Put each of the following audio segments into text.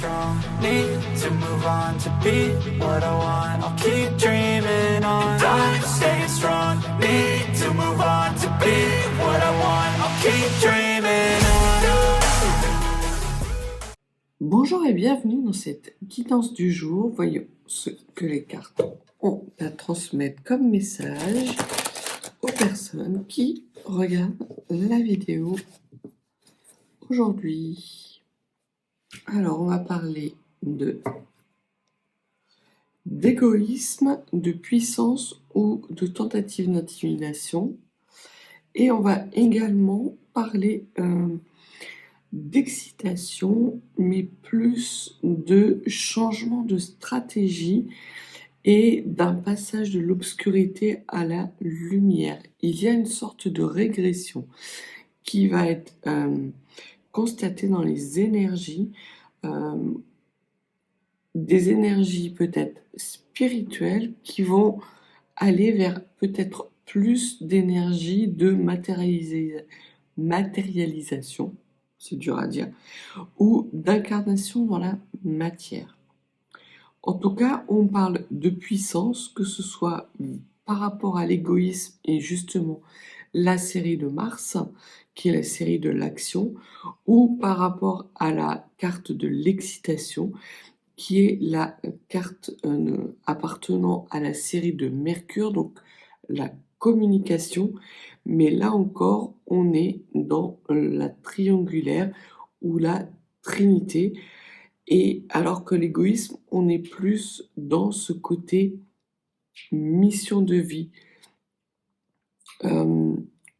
strong, need to move on to be what I want. I'll keep dreaming on. And I'm staying strong, need to move on to be what I want. I'll keep dreaming on. Bonjour et bienvenue dans cette guidance du jour. Voyons ce que les cartes ont à transmettre comme message aux personnes qui regardent la vidéo aujourd'hui. Alors, on va parler d'égoïsme, de puissance ou de tentative d'intimidation. Et on va également parler d'excitation, mais plus de changement de stratégie et d'un passage de l'obscurité à la lumière. Il y a une sorte de régression qui va être constatée dans les énergies, des énergies peut-être spirituelles qui vont aller vers peut-être plus d'énergie de matérialisation, c'est dur à dire, ou d'incarnation dans la matière. En tout cas, on parle de puissance, que ce soit par rapport à l'égoïsme et justement la série de Mars, qui est la série de l'action, ou par rapport à la carte de l'excitation, qui est la carte appartenant à la série de Mercure, donc la communication. Mais là encore, on est dans la triangulaire ou la trinité. Et alors que l'égoïsme, on est plus dans ce côté mission de vie,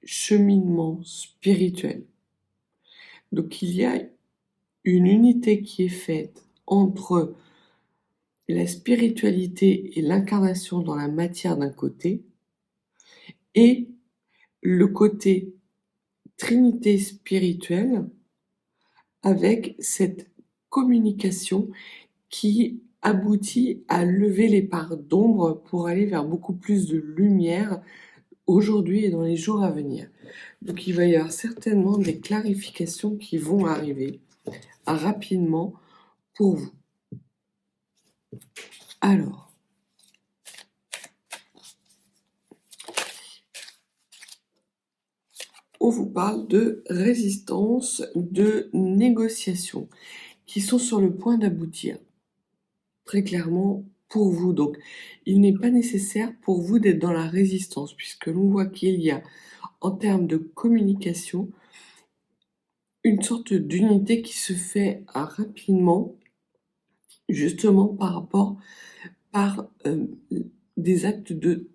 cheminement spirituel. Donc il y a une unité qui est faite entre la spiritualité et l'incarnation dans la matière d'un côté, et le côté trinité spirituelle avec cette communication qui aboutit à lever les parts d'ombre pour aller vers beaucoup plus de lumière aujourd'hui et dans les jours à venir. Donc il va y avoir certainement des clarifications qui vont arriver rapidement pour vous. Alors, on vous parle de résistance, de négociation, qui sont sur le point d'aboutir, très clairement pour vous. Donc, il n'est pas nécessaire pour vous d'être dans la résistance, puisque l'on voit qu'il y a, en termes de communication, une sorte d'unité qui se fait rapidement, justement par des actes de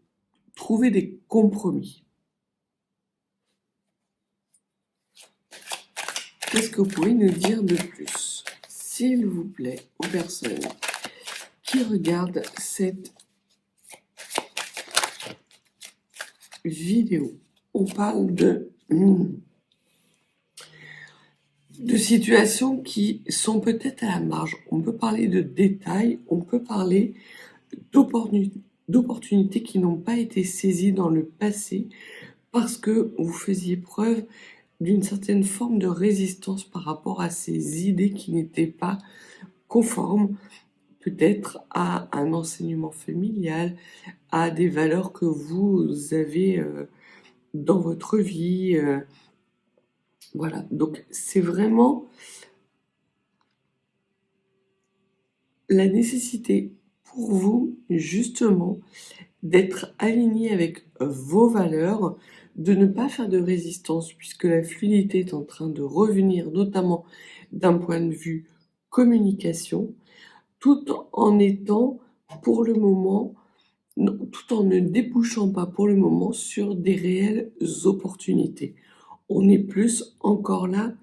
trouver des compromis. Qu'est-ce que vous pouvez nous dire de plus, s'il vous plaît, aux personnes qui regardent cette vidéo? On parle de situations qui sont peut-être à la marge. On peut parler de détails, on peut parler d'opportunités qui n'ont pas été saisies dans le passé parce que vous faisiez preuve d'une certaine forme de résistance par rapport à ces idées qui n'étaient pas conformes peut-être à un enseignement familial, à des valeurs que vous avez dans votre vie. Voilà, donc c'est vraiment la nécessité pour vous, justement, d'être aligné avec vos valeurs, de ne pas faire de résistance, puisque la fluidité est en train de revenir, notamment d'un point de vue communication, tout en étant, pour le moment, tout en ne débouchant pas pour le moment sur des réelles opportunités. On est plus encore là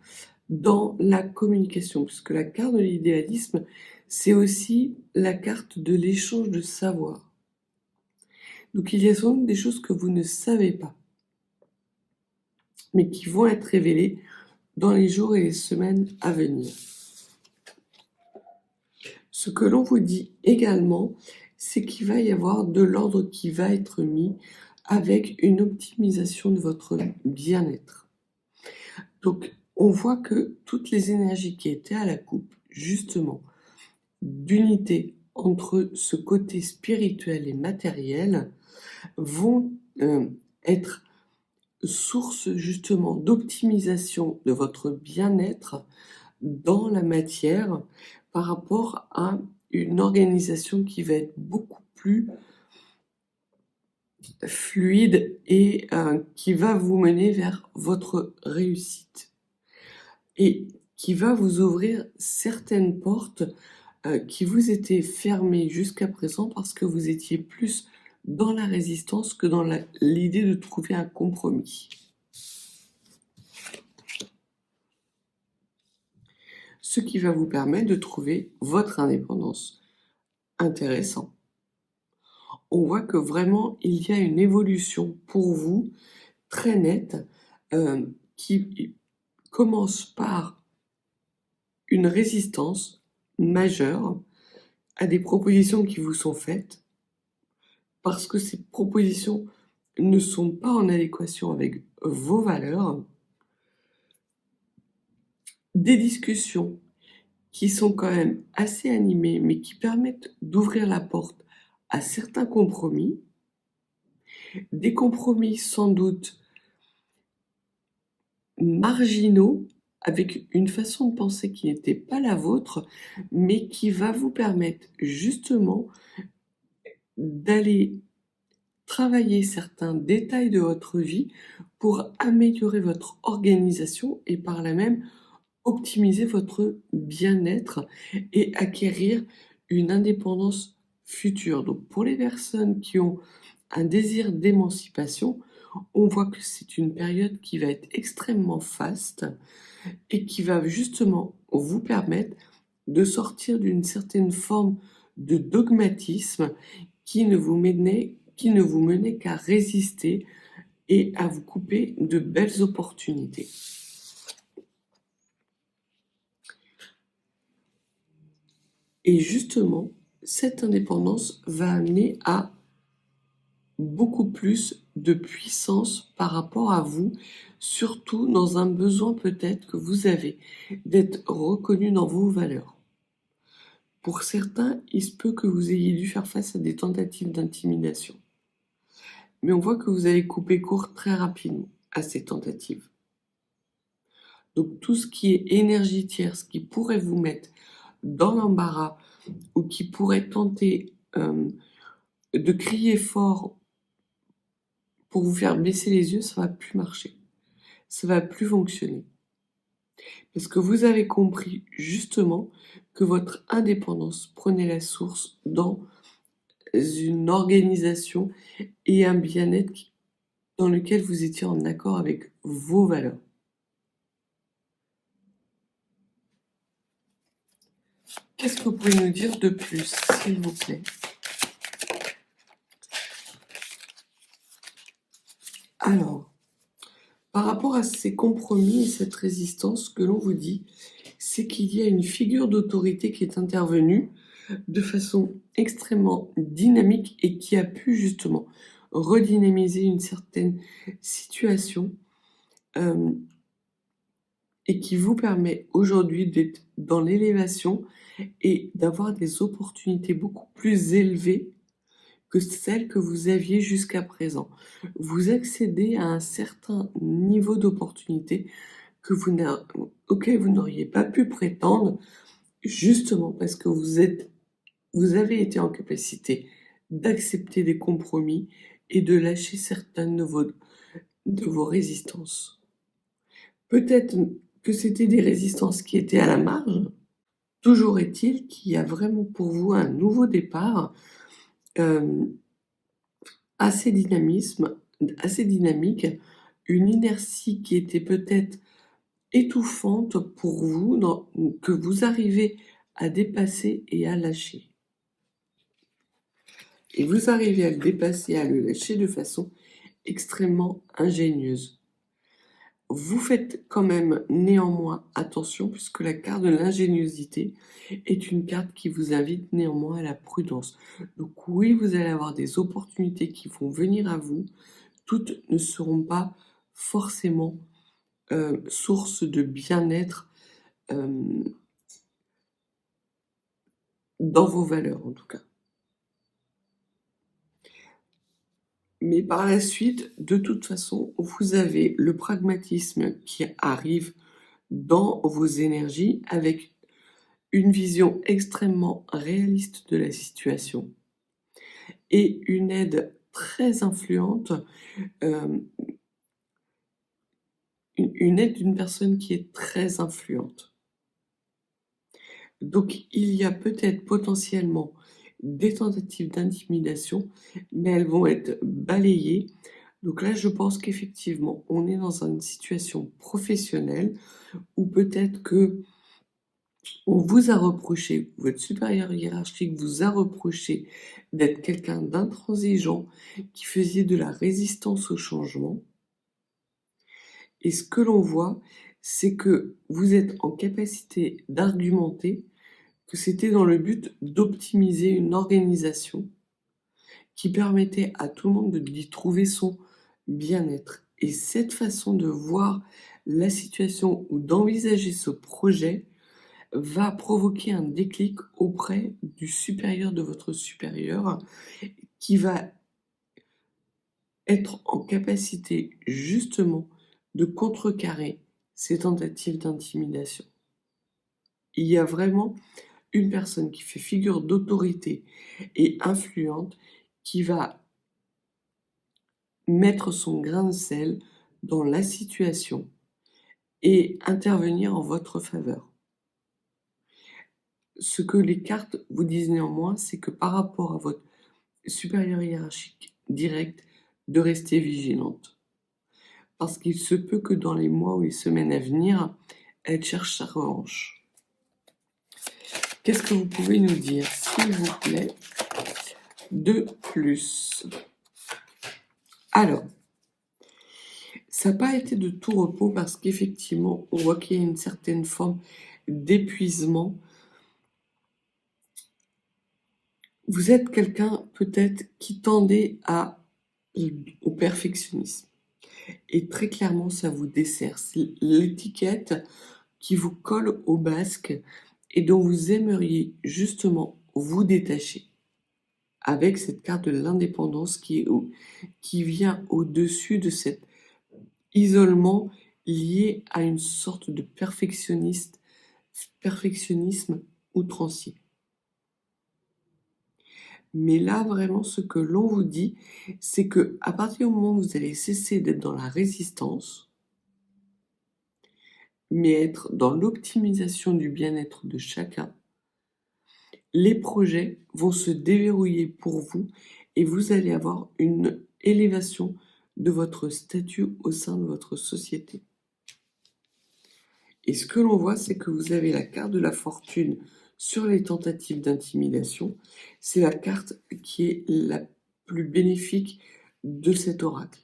dans la communication, puisque la carte de l'idéalisme, c'est aussi la carte de l'échange de savoir. Donc il y a sans doute des choses que vous ne savez pas, mais qui vont être révélées dans les jours et les semaines à venir. Ce que l'on vous dit également, c'est qu'il va y avoir de l'ordre qui va être mis avec une optimisation de votre bien-être. Donc, on voit que toutes les énergies qui étaient à la coupe, justement, d'unité entre ce côté spirituel et matériel vont être source justement d'optimisation de votre bien-être dans la matière par rapport à une organisation qui va être beaucoup plus fluide et qui va vous mener vers votre réussite et qui va vous ouvrir certaines portes qui vous étaient fermées jusqu'à présent parce que vous étiez plus dans la résistance que dans l'idée de trouver un compromis. Ce qui va vous permettre de trouver votre indépendance. Intéressant. On voit que vraiment il y a une évolution pour vous très nette qui commence par une résistance majeure à des propositions qui vous sont faites parce que ces propositions ne sont pas en adéquation avec vos valeurs, des discussions qui sont quand même assez animées mais qui permettent d'ouvrir la porte à certains compromis, des compromis sans doute marginaux avec une façon de penser qui n'était pas la vôtre, mais qui va vous permettre justement d'aller travailler certains détails de votre vie pour améliorer votre organisation et par là même optimiser votre bien-être et acquérir une indépendance future. Donc pour les personnes qui ont un désir d'émancipation, on voit que c'est une période qui va être extrêmement faste et qui va justement vous permettre de sortir d'une certaine forme de dogmatisme qui ne vous menait qu'à résister et à vous couper de belles opportunités. Et justement, cette indépendance va amener à beaucoup plus de puissance par rapport à vous, surtout dans un besoin peut-être que vous avez d'être reconnu dans vos valeurs. Pour certains, il se peut que vous ayez dû faire face à des tentatives d'intimidation. Mais on voit que vous allez couper court très rapidement à ces tentatives. Donc tout ce qui est énergie tierce, qui pourrait vous mettre dans l'embarras ou qui pourrait tenter de crier fort pour vous faire baisser les yeux, ça va plus marcher. Ça va plus fonctionner. Parce que vous avez compris justement que votre indépendance prenait la source dans une organisation et un bien-être dans lequel vous étiez en accord avec vos valeurs. Qu'est-ce que vous pouvez nous dire de plus, s'il vous plaît? Alors, par rapport à ces compromis et cette résistance, ce que l'on vous dit, c'est qu'il y a une figure d'autorité qui est intervenue de façon extrêmement dynamique et qui a pu justement redynamiser une certaine situation et qui vous permet aujourd'hui d'être dans l'élévation et d'avoir des opportunités beaucoup plus élevées que celles que vous aviez jusqu'à présent. Vous accédez à un certain niveau d'opportunité auquel vous n'auriez pas pu prétendre, justement parce que vous avez été en capacité d'accepter des compromis et de lâcher certaines de vos résistances. Peut-être que c'était des résistances qui étaient à la marge. Toujours est-il qu'il y a vraiment pour vous un nouveau départ assez dynamique, une inertie qui était peut-être étouffante pour vous, que vous arrivez à dépasser et à lâcher. Et vous arrivez à le dépasser, à le lâcher de façon extrêmement ingénieuse. Vous faites quand même néanmoins attention puisque la carte de l'ingéniosité est une carte qui vous invite néanmoins à la prudence. Donc oui, vous allez avoir des opportunités qui vont venir à vous. Toutes ne seront pas forcément source de bien-être dans vos valeurs en tout cas. Mais par la suite, de toute façon, vous avez le pragmatisme qui arrive dans vos énergies avec une vision extrêmement réaliste de la situation et une aide très influente, une aide d'une personne qui est très influente. Donc il y a peut-être potentiellement des tentatives d'intimidation, mais elles vont être balayées. Donc là, je pense qu'effectivement, on est dans une situation professionnelle où peut-être que on vous a reproché, votre supérieur hiérarchique vous a reproché d'être quelqu'un d'intransigeant, qui faisait de la résistance au changement. Et ce que l'on voit, c'est que vous êtes en capacité d'argumenter que c'était dans le but d'optimiser une organisation qui permettait à tout le monde d'y trouver son bien-être. Et cette façon de voir la situation ou d'envisager ce projet va provoquer un déclic auprès du supérieur de votre supérieur qui va être en capacité justement de contrecarrer ces tentatives d'intimidation. Il y a vraiment une personne qui fait figure d'autorité et influente qui va mettre son grain de sel dans la situation et intervenir en votre faveur. Ce que les cartes vous disent néanmoins, c'est que par rapport à votre supérieur hiérarchique direct, de rester vigilante. Parce qu'il se peut que dans les mois ou les semaines à venir, elle cherche sa revanche. Qu'est-ce que vous pouvez nous dire, s'il vous plaît, de plus? Alors, ça n'a pas été de tout repos parce qu'effectivement, on voit qu'il y a une certaine forme d'épuisement. Vous êtes quelqu'un peut-être qui tendait au perfectionnisme. Et très clairement, ça vous dessert. C'est l'étiquette qui vous colle au basque et dont vous aimeriez justement vous détacher. Avec cette carte de l'indépendance qui vient au-dessus de cet isolement lié à une sorte de perfectionnisme outrancier. Mais là, vraiment, ce que l'on vous dit, c'est que à partir du moment où vous allez cesser d'être dans la résistance, mais être dans l'optimisation du bien-être de chacun, les projets vont se déverrouiller pour vous et vous allez avoir une élévation de votre statut au sein de votre société. Et ce que l'on voit, c'est que vous avez la carte de la fortune sur les tentatives d'intimidation. C'est la carte qui est la plus bénéfique de cet oracle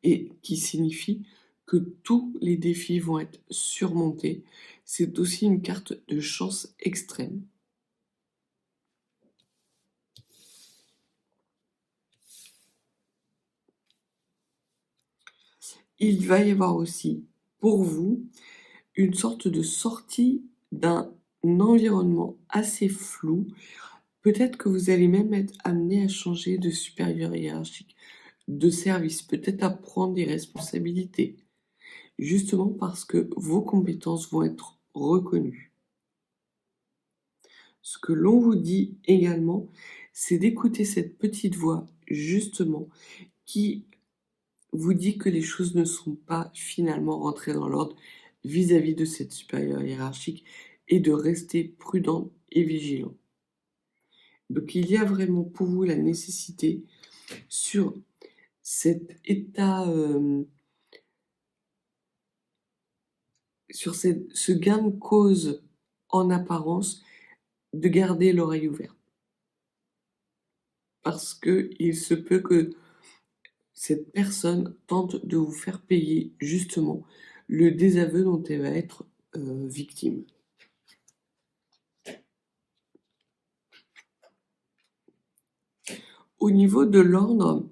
et qui signifie que tous les défis vont être surmontés. C'est aussi une carte de chance extrême. Il va y avoir aussi, pour vous, une sorte de sortie d'un environnement assez flou. Peut-être que vous allez même être amené à changer de supérieur hiérarchique, de service, peut-être à prendre des responsabilités, justement parce que vos compétences vont être reconnues. Ce que l'on vous dit également, c'est d'écouter cette petite voix, justement, qui vous dit que les choses ne sont pas finalement rentrées dans l'ordre vis-à-vis de cette supérieure hiérarchique et de rester prudent et vigilant. Donc il y a vraiment pour vous la nécessité sur cet état, sur ce gain de cause en apparence, de garder l'oreille ouverte. Parce qu'il se peut que cette personne tente de vous faire payer justement le désaveu dont elle va être victime. Au niveau de l'ordre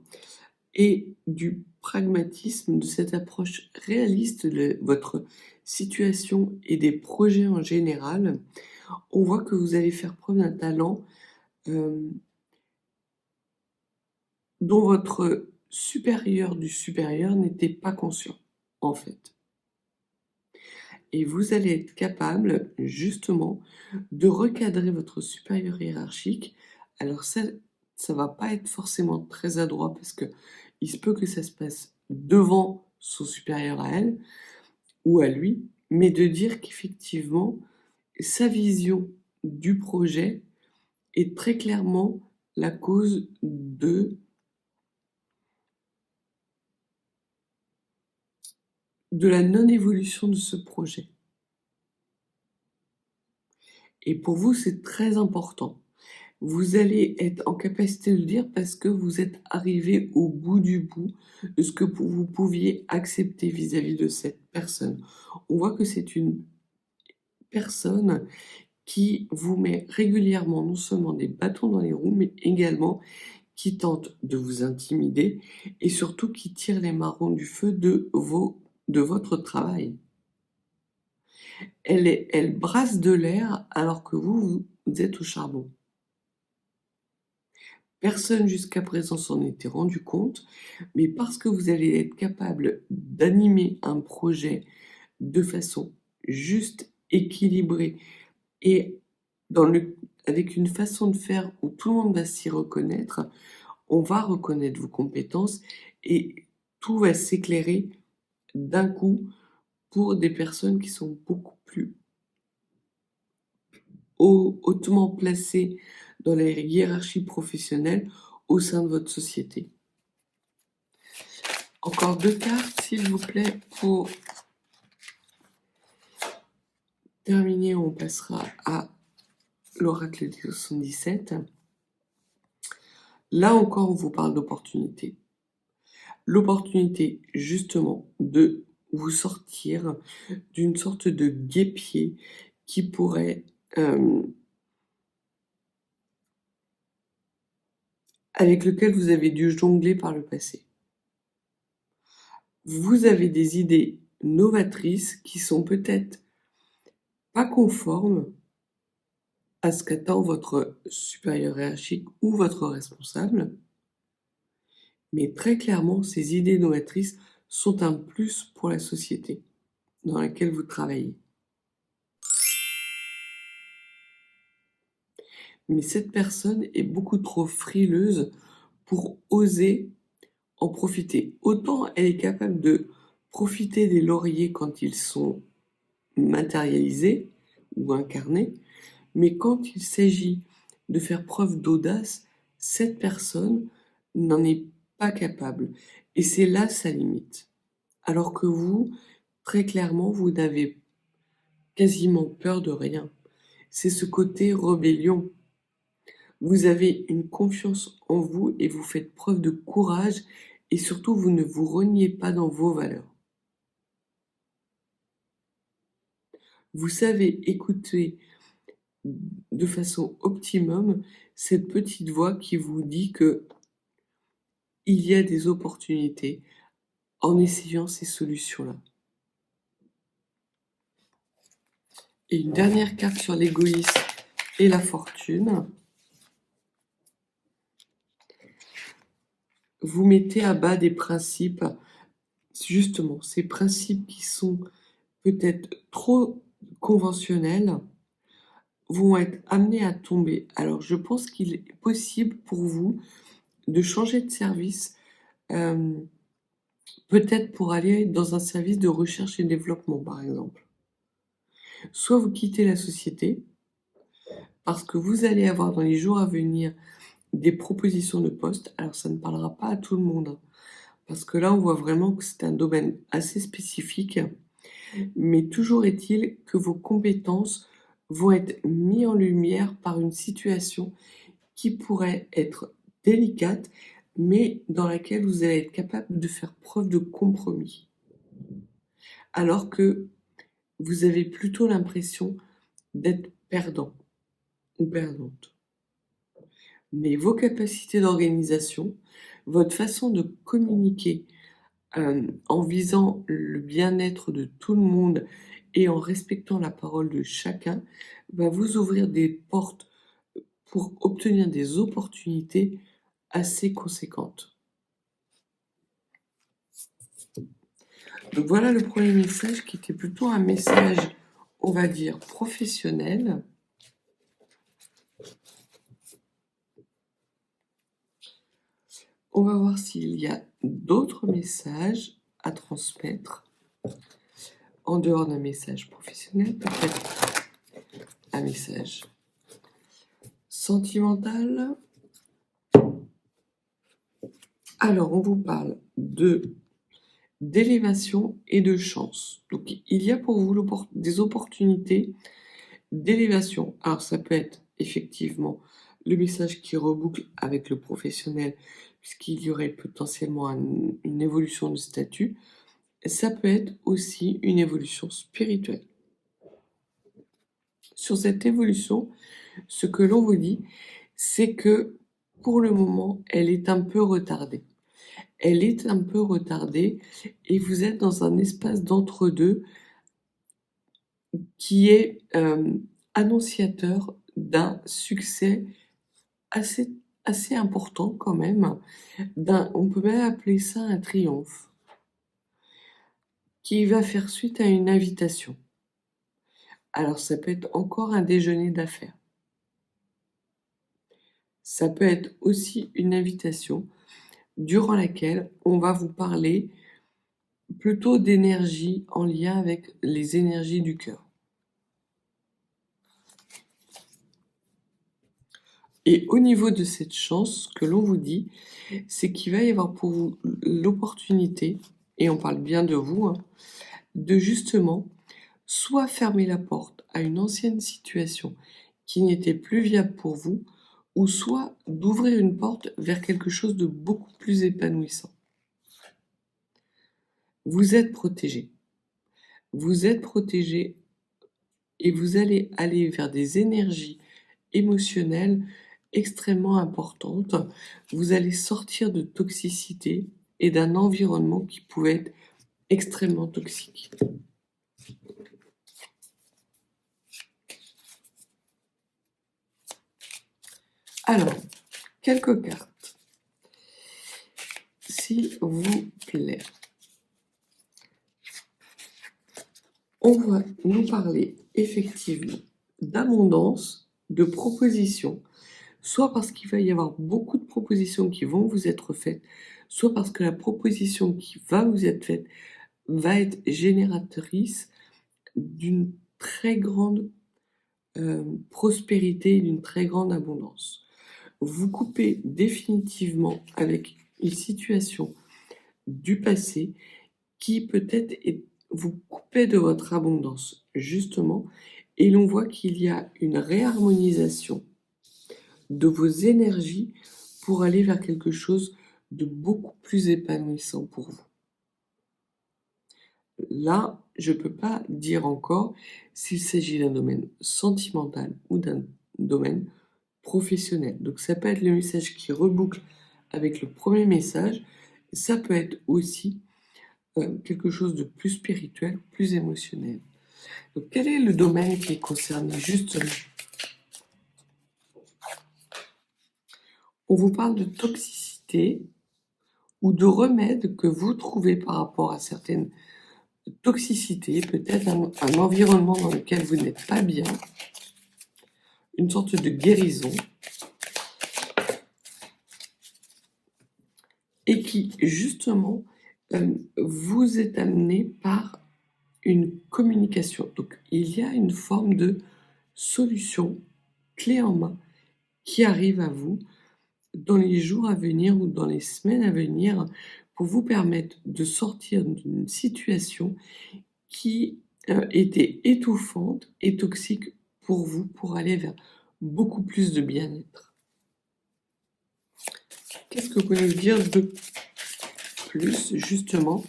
et du pragmatisme, de cette approche réaliste de votre situation et des projets en général, On voit que vous allez faire preuve d'un talent dont votre supérieur du supérieur n'était pas conscient, en fait. Et vous allez être capable, justement, de recadrer votre supérieur hiérarchique. Alors ça va pas être forcément très adroit parce que il se peut que ça se passe devant son supérieur à elle ou à lui, mais de dire qu'effectivement, sa vision du projet est très clairement la cause de la non-évolution de ce projet. Et pour vous, c'est très important. Vous allez être en capacité de le dire parce que vous êtes arrivé au bout du bout de ce que vous pouviez accepter vis-à-vis de cette personne. On voit que c'est une personne qui vous met régulièrement non seulement des bâtons dans les roues, mais également qui tente de vous intimider et surtout qui tire les marrons du feu de votre travail. Elle brasse de l'air alors que vous êtes au charbon. Personne jusqu'à présent s'en était rendu compte, mais parce que vous allez être capable d'animer un projet de façon juste, équilibrée et avec une façon de faire où tout le monde va s'y reconnaître, on va reconnaître vos compétences et tout va s'éclairer d'un coup pour des personnes qui sont beaucoup plus hautement placées dans la hiérarchie professionnelle au sein de votre société. Encore 2 cartes, s'il vous plaît, pour terminer. On passera à l'oracle des 77. Là encore, on vous parle d'opportunité. L'opportunité, justement, de vous sortir d'une sorte de guêpier qui pourrait avec lequel vous avez dû jongler par le passé. Vous avez des idées novatrices qui sont peut-être pas conformes à ce qu'attend votre supérieur hiérarchique ou votre responsable, mais très clairement, ces idées novatrices sont un plus pour la société dans laquelle vous travaillez. Mais cette personne est beaucoup trop frileuse pour oser en profiter. Autant elle est capable de profiter des lauriers quand ils sont matérialisés ou incarnés, mais quand il s'agit de faire preuve d'audace, cette personne n'en est pas capable. Et c'est là sa limite. Alors que vous, très clairement, vous n'avez quasiment peur de rien. C'est ce côté rébellion. Vous avez une confiance en vous et vous faites preuve de courage et surtout vous ne vous reniez pas dans vos valeurs. Vous savez écouter de façon optimum cette petite voix qui vous dit que il y a des opportunités en essayant ces solutions-là. Et une dernière carte sur l'égoïsme et la fortune. Vous mettez à bas des principes, justement, ces principes qui sont peut-être trop conventionnels vont être amenés à tomber. Alors je pense qu'il est possible pour vous de changer de service, peut-être pour aller dans un service de recherche et développement, par exemple. Soit vous quittez la société, parce que vous allez avoir dans les jours à venir des propositions de poste. Alors ça ne parlera pas à tout le monde, hein, parce que là on voit vraiment que c'est un domaine assez spécifique, mais toujours est-il que vos compétences vont être mises en lumière par une situation qui pourrait être délicate, mais dans laquelle vous allez être capable de faire preuve de compromis. Alors que vous avez plutôt l'impression d'être perdant ou perdante. Mais vos capacités d'organisation, votre façon de communiquer en visant le bien-être de tout le monde et en respectant la parole de chacun, va vous ouvrir des portes pour obtenir des opportunités assez conséquentes. Donc voilà le premier message qui était plutôt un message, on va dire, professionnel. On va voir s'il y a d'autres messages à transmettre en dehors d'un message professionnel, peut-être un message sentimental. Alors, on vous parle d'élévation et de chance. Donc, il y a pour vous des opportunités d'élévation. Alors, ça peut être effectivement le message qui reboucle avec le professionnel, puisqu'il y aurait potentiellement une évolution de statut. Ça peut être aussi une évolution spirituelle. Sur cette évolution, ce que l'on vous dit, c'est que pour le moment, elle est un peu retardée. Elle est un peu retardée et vous êtes dans un espace d'entre-deux qui est annonciateur d'un succès assez important quand même. On peut même appeler ça un triomphe qui va faire suite à une invitation. Alors ça peut être encore un déjeuner d'affaires. Ça peut être aussi une invitation durant laquelle on va vous parler plutôt d'énergie en lien avec les énergies du cœur. Et au niveau de cette chance, ce que l'on vous dit, c'est qu'il va y avoir pour vous l'opportunité, et on parle bien de vous, de justement soit fermer la porte à une ancienne situation qui n'était plus viable pour vous, ou soit d'ouvrir une porte vers quelque chose de beaucoup plus épanouissant. Vous êtes protégé. Vous êtes protégé et vous allez aller vers des énergies émotionnelles extrêmement importantes. Vous allez sortir de toxicité et d'un environnement qui pouvait être extrêmement toxique. Alors, quelques cartes, s'il vous plaît. On va nous parler effectivement d'abondance, de propositions, soit parce qu'il va y avoir beaucoup de propositions qui vont vous être faites, soit parce que la proposition qui va vous être faite va être génératrice d'une très grande prospérité, d'une très grande abondance. Vous coupez définitivement avec une situation du passé qui peut-être vous coupez de votre abondance, justement, et l'on voit qu'il y a une réharmonisation de vos énergies pour aller vers quelque chose de beaucoup plus épanouissant pour vous. Là, je ne peux pas dire encore s'il s'agit d'un domaine sentimental ou d'un domaine professionnel. Donc ça peut être le message qui reboucle avec le premier message. Ça peut être aussi quelque chose de plus spirituel, plus émotionnel. Donc quel est le domaine qui est concerné justement? On vous parle de toxicité ou de remèdes que vous trouvez par rapport à certaines toxicités, peut-être un environnement dans lequel vous n'êtes pas bien, une sorte de guérison, et qui justement vous est amené par une communication. Donc il y a une forme de solution clé en main qui arrive à vous dans les jours à venir ou dans les semaines à venir pour vous permettre de sortir d'une situation qui était étouffante et toxique pour vous, pour aller vers beaucoup plus de bien-être. Qu'est-ce que vous pouvez nous dire de plus justement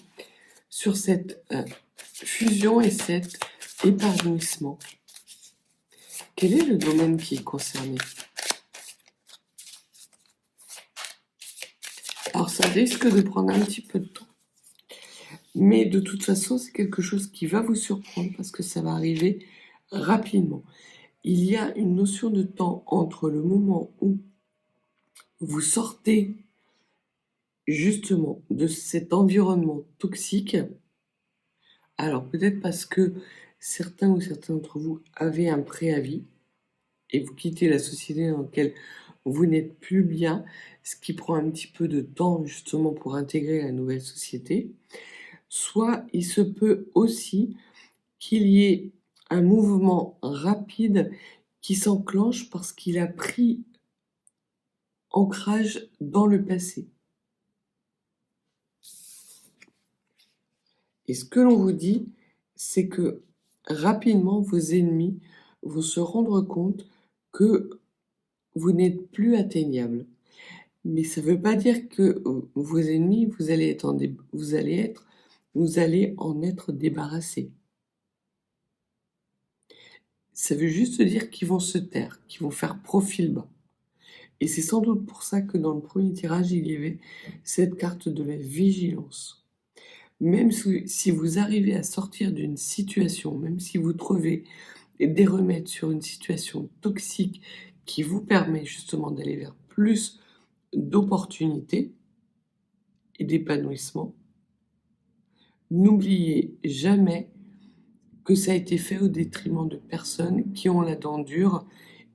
sur cette fusion et cet épanouissement? Quel est le domaine qui est concerné? Alors ça risque de prendre un petit peu de temps. Mais de toute façon, c'est quelque chose qui va vous surprendre parce que ça va arriver rapidement. il y a une notion de temps entre le moment où vous sortez justement de cet environnement toxique. Alors peut-être parce que certains ou certains d'entre vous avaient un préavis et vous quittez la société dans laquelle vous n'êtes plus bien, ce qui prend un petit peu de temps justement pour intégrer la nouvelle société. Soit il se peut aussi qu'il y ait un mouvement rapide qui s'enclenche parce qu'il a pris ancrage dans le passé. Et ce que l'on vous dit, c'est que rapidement, vos ennemis vont se rendre compte que vous n'êtes plus atteignable. Mais ça ne veut pas dire que vos ennemis, vous allez en être débarrassés. Ça veut juste dire qu'ils vont se taire, qu'ils vont faire profil bas. Et c'est sans doute pour ça que dans le premier tirage, il y avait cette carte de la vigilance. Même si vous arrivez à sortir d'une situation, même si vous trouvez des remèdes sur une situation toxique qui vous permet justement d'aller vers plus d'opportunités et d'épanouissement, n'oubliez jamais que ça a été fait au détriment de personnes qui ont la dent dure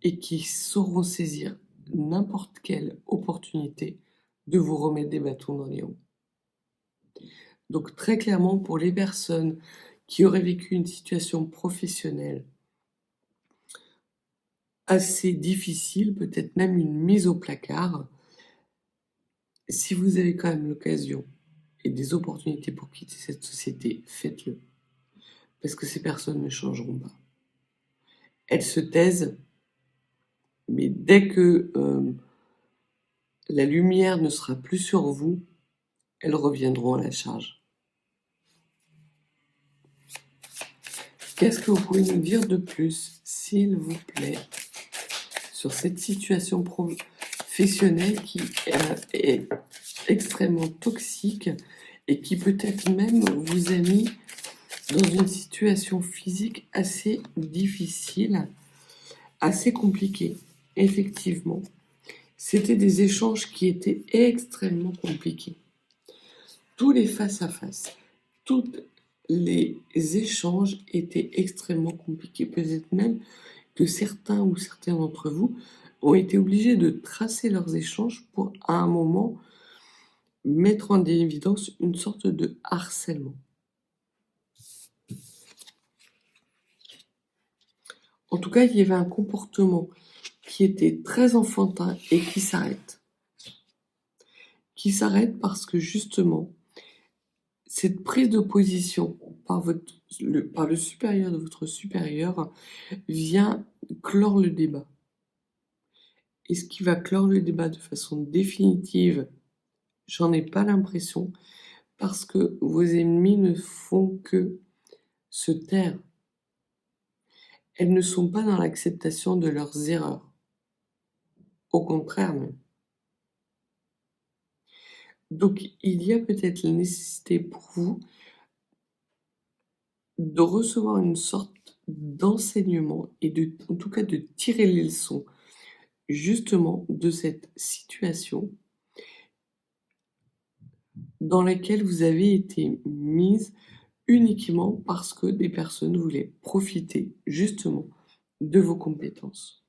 et qui sauront saisir n'importe quelle opportunité de vous remettre des bâtons dans les roues. Donc très clairement, pour les personnes qui auraient vécu une situation professionnelle assez difficile, peut-être même une mise au placard, si vous avez quand même l'occasion et des opportunités pour quitter cette société, faites-le. Parce que ces personnes ne changeront pas. Elles se taisent, mais dès que la lumière ne sera plus sur vous, elles reviendront à la charge. Qu'est-ce que vous pouvez nous dire de plus, s'il vous plaît, sur cette situation professionnelle qui est extrêmement toxique et qui peut-être même vous a mis dans une situation physique assez difficile, assez compliquée. Effectivement, c'était des échanges qui étaient extrêmement compliqués. Tous les face-à-face, tous les échanges étaient extrêmement compliqués. Peut-être même que certains ou certains d'entre vous ont été obligés de tracer leurs échanges pour, à un moment, mettre en évidence une sorte de harcèlement. En tout cas, il y avait un comportement qui était très enfantin et qui s'arrête. Qui s'arrête parce que justement, cette prise de position par le supérieur de votre supérieur vient clore le débat. Et ce qui va clore le débat de façon définitive, j'en ai pas l'impression, parce que vos ennemis ne font que se taire. Elles ne sont pas dans l'acceptation de leurs erreurs. Au contraire même. Donc il y a peut-être la nécessité pour vous de recevoir une sorte d'enseignement et en tout cas de tirer les leçons justement de cette situation dans laquelle vous avez été mise uniquement parce que des personnes voulaient profiter justement de vos compétences.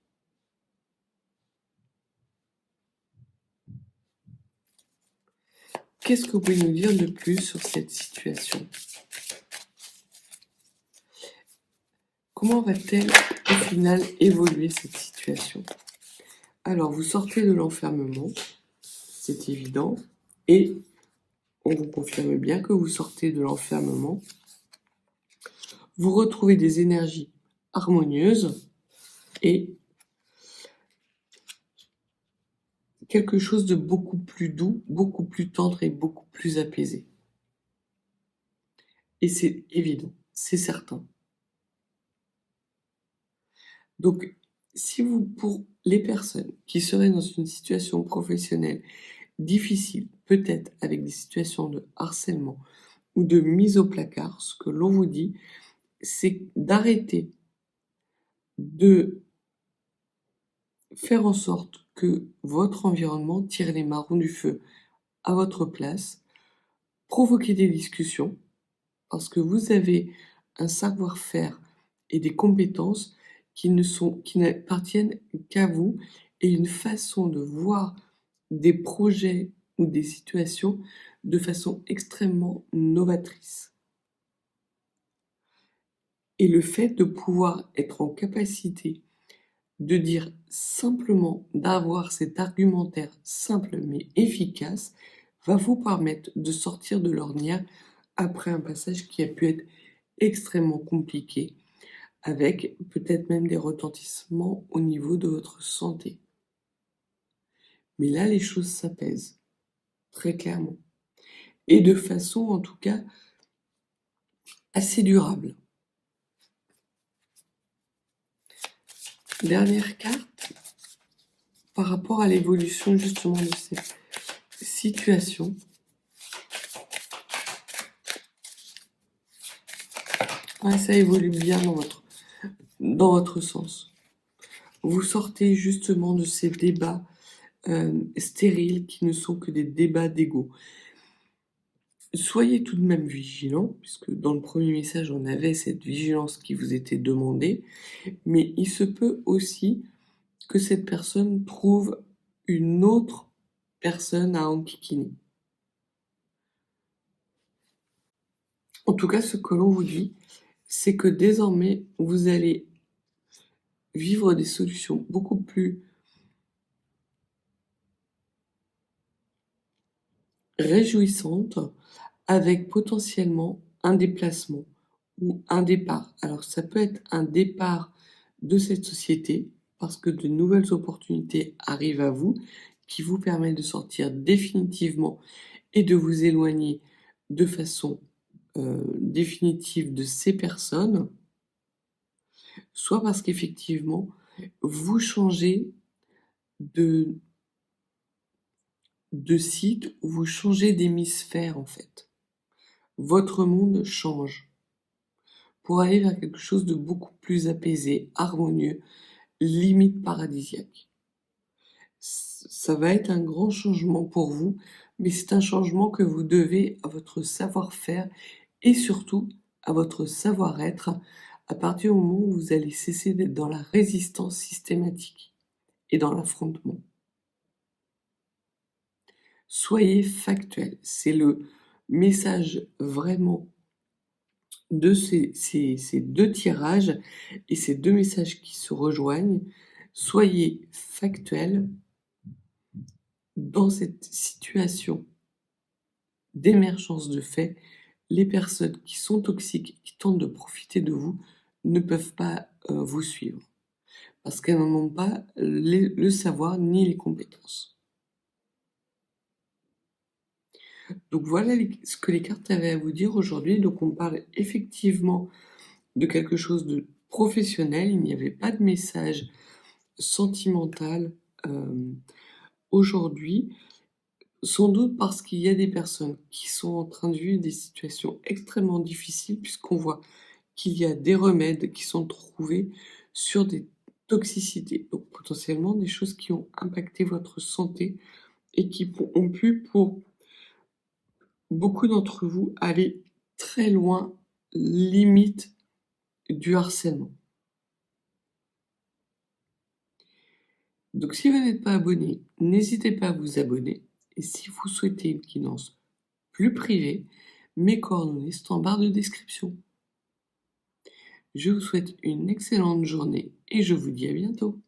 Qu'est-ce que vous pouvez nous dire de plus sur cette situation? Comment va-t-elle au final évoluer cette situation? Alors, vous sortez de l'enfermement, c'est évident, et on vous confirme bien que vous sortez de l'enfermement. Vous retrouvez des énergies harmonieuses et quelque chose de beaucoup plus doux, beaucoup plus tendre et beaucoup plus apaisé. Et c'est évident, c'est certain. Donc, pour les personnes qui seraient dans une situation professionnelle difficile, peut-être avec des situations de harcèlement ou de mise au placard, ce que l'on vous dit, c'est d'arrêter de faire en sorte que votre environnement tire les marrons du feu à votre place, provoquer des discussions, parce que vous avez un savoir-faire et des compétences qui n'appartiennent qu'à vous et une façon de voir des projets ou des situations de façon extrêmement novatrice. Et le fait de pouvoir être en capacité de dire simplement, d'avoir cet argumentaire simple mais efficace, va vous permettre de sortir de l'ornière après un passage qui a pu être extrêmement compliqué, avec peut-être même des retentissements au niveau de votre santé. Mais là, les choses s'apaisent, très clairement. Et de façon, en tout cas, assez durable. Dernière carte, par rapport à l'évolution justement de cette situation. Ouais, ça évolue bien dans votre sens. Vous sortez justement de ces débats stériles qui ne sont que des débats d'ego. Soyez tout de même vigilants, puisque dans le premier message, on avait cette vigilance qui vous était demandée, mais il se peut aussi que cette personne trouve une autre personne à enquiquiner. En tout cas, ce que l'on vous dit, c'est que désormais, vous allez vivre des solutions beaucoup plus réjouissantes, avec potentiellement un déplacement ou un départ. Alors ça peut être un départ de cette société parce que de nouvelles opportunités arrivent à vous qui vous permettent de sortir définitivement et de vous éloigner de façon définitive de ces personnes, soit parce qu'effectivement vous changez de site ou vous changez d'hémisphère en fait. Votre monde change pour aller vers quelque chose de beaucoup plus apaisé, harmonieux, limite paradisiaque. Ça va être un grand changement pour vous, mais c'est un changement que vous devez à votre savoir-faire et surtout à votre savoir-être à partir du moment où vous allez cesser d'être dans la résistance systématique et dans l'affrontement. Soyez factuel, c'est le message vraiment de ces deux tirages et ces deux messages qui se rejoignent. Soyez factuel dans cette situation d'émergence de fait. Les personnes qui sont toxiques, qui tentent de profiter de vous, ne peuvent pas vous suivre parce qu'elles n'en ont pas le savoir ni les compétences. Donc voilà ce que les cartes avaient à vous dire aujourd'hui. Donc on parle effectivement de quelque chose de professionnel. Il n'y avait pas de message sentimental aujourd'hui. Sans doute parce qu'il y a des personnes qui sont en train de vivre des situations extrêmement difficiles puisqu'on voit qu'il y a des remèdes qui sont trouvés sur des toxicités. Donc potentiellement des choses qui ont impacté votre santé et qui ont pu pour beaucoup d'entre vous aller très loin, limite du harcèlement. Donc si vous n'êtes pas abonné, n'hésitez pas à vous abonner. Et si vous souhaitez une guidance plus privée, mes coordonnées sont en barre de description. Je vous souhaite une excellente journée et je vous dis à bientôt.